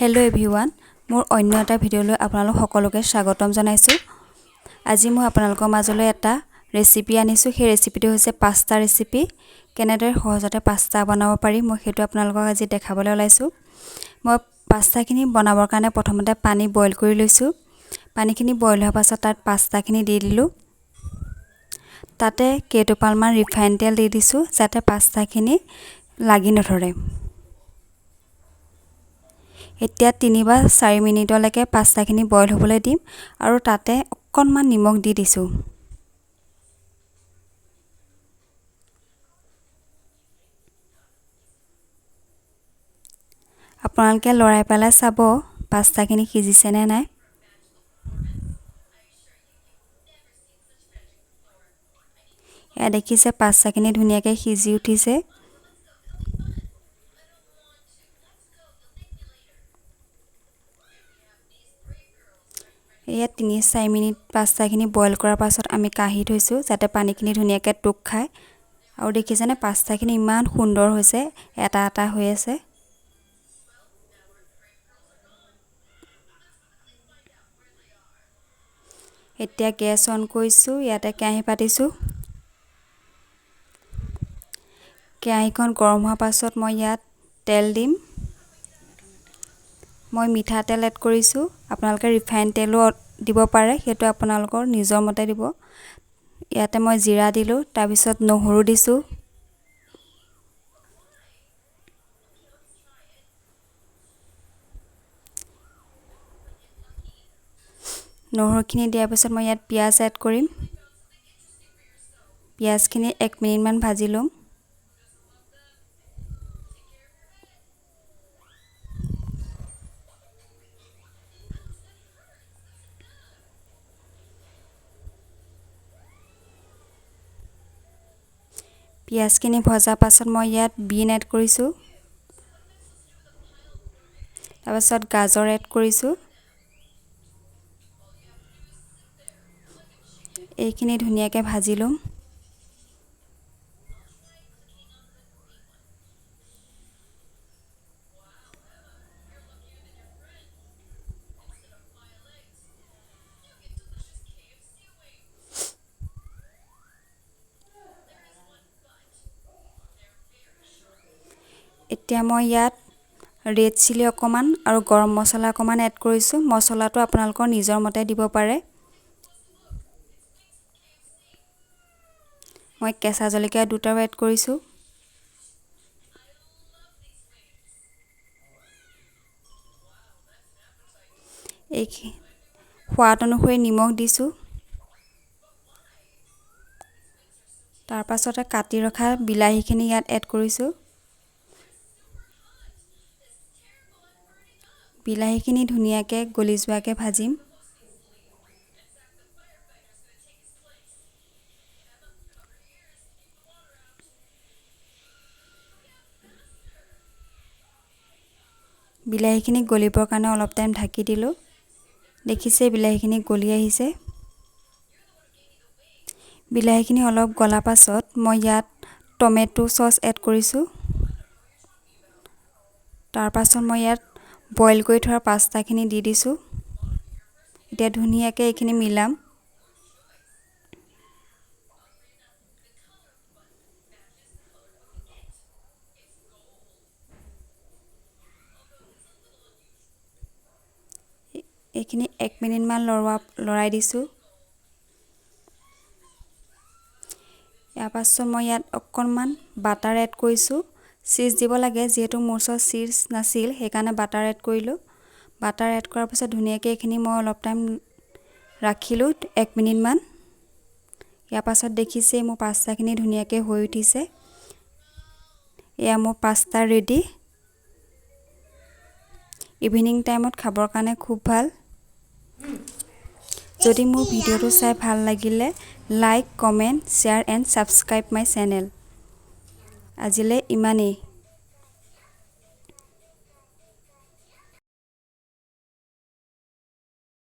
Hello everyone मोर अन्य এটা ভিডিওলৈ আপোনালোক সকলোকে স্বাগতম জনাইছো। আজি মই আপোনালোকৰ মাজলৈ এটা ৰেচিপি আনিছো। সেই ৰেচিপিটো হৈছে পাস্তা ৰেচিপি। কেনেদৰে সহজতে পাস্তা বনাব পাৰি মই হেতু আপোনালোকক আজি দেখাবলৈ ওলাইছো। মই পাস্তাখিনি বনাবৰ কাৰণে প্ৰথমতে পানী বইল কৰি লৈছো। পানীখিনি বইল হোৱাৰ পাছত তাত পাস্তাখিনি দি দিলো। তাতে কেইটোপালমান ৰিফাইন তেল দি দিছো যাতে পাস্তাখিনি লাগি নধৰে। এতিয়া 3 বা 4 মিনিটলৈকে পাস্তাখিনি বইল হ'বলৈ দিম আৰু তাতে অকণমান নিমখ দি দিছো। আপোনালোকে লৰাই পেলাই চাব পাস্তাখিনি সিজিছে নে নাই। এয়া দেখিছে পাস্তাখিনি ধুনীয়াকৈ সিজি উঠিছে। এয়া 3-4 মিনিট পাস্তাখিনি বইল কৰাৰ পাছত আমি কাঢ়ি থৈছো যাতে পানীখিনি ধুনীয়াকৈ টুক খায়। আৰু দেখিছেনে পাস্তাখিনি ইমান সুন্দৰ হৈছে এটা এটা হৈ আছে। এতিয়া গ্যাস অন কৰিছো। ইয়াতে কেৰাহী পাতিছো। কেৰাহীখন গৰম হোৱাৰ পাছত মই ইয়াত তেল দিম। মই মিঠা তেল এড কৰিছো। আপোনালোকে ৰিফাইন তেলো দিব পাৰে হেতু আপোনালোকৰ নিজৰ মতে দিব। ইয়াতে মই জিৰা দিলো তাৰ পিছত নহৰু দিছো। নহৰুখিনি দিয়াৰ পিছত মই ইয়াত পিয়াজ এড কৰিম। পিয়াজখিনি 1 মিনিট মান ভাজি লম। পিয়াজখিনি ভজাৰ পাছত মই ইয়াত বিন এড কৰিছো। তাৰ পাছত গাজৰ এড কৰিছো। এইখিনি ধুনীয়াকৈ ভাজি লম। এতিয়া মই ইয়াত ৰেড চিলি অকমান আৰু গৰম মছলা অকমান এড কৰিছো। মছলাটো আপোনালোকৰ নিজৰ মতে দিব পাৰে। মই কেঁচা জলকীয়া দুটাও এড কৰিছো। এই সোৱাদ অনুসৰি নিমখ দিছো। তাৰ পাছতে কাটি ৰখা বিলাহীখিনি ইয়াত এড কৰিছো। বিলাহীখিনি ধুনীয়াকৈ গলি যোৱাকৈ ভাজিম। বিলাহীখিনি গলিবৰ কাৰণে অলপ টাইম ঢাকি দিলো। দেখিছে বিলাহীখিনি গলি আহিছে। বিলাহীখিনি অলপ গলা পাছত মই ইয়াত টমেটো সস এড কৰিছো। তাৰ পাছত মই ইয়াত বইল কৰি থোৱা পাস্তাখিনি দি দিছো। এতিয়া ধুনীয়াকৈ এইখিনি মিলাম। এইখিনি 1 মিনিট মান লৰাই দিছো। ইয়াৰ পাছত মই ইয়াত অকণমান বাটাৰ এড কৰিছো। চীজ দিব লাগে যেহেতু মোৰ ওচৰত চীজ নাছিল সেইকাৰণে বাটাৰ এড কৰিলো। বাটাৰ এড কৰাৰ পাছত ধুনীয়াকৈ এইখিনি মই অলপ টাইম ৰাখিলো 1 মিনিট মান। ইয়াৰ পাছত দেখিছে মোৰ পাস্তাখিনি ধুনীয়াকৈ হৈ উঠিছে। এয়া মোৰ পাস্তা ৰেডি। ইভিনিং টাইমত খাবৰ কাৰণে খুব ভাল। যদি মোৰ ভিডিওটো চাই ভাল লাগিলে like, comment, share and subscribe my channel. আজিলৈ ইমানেই।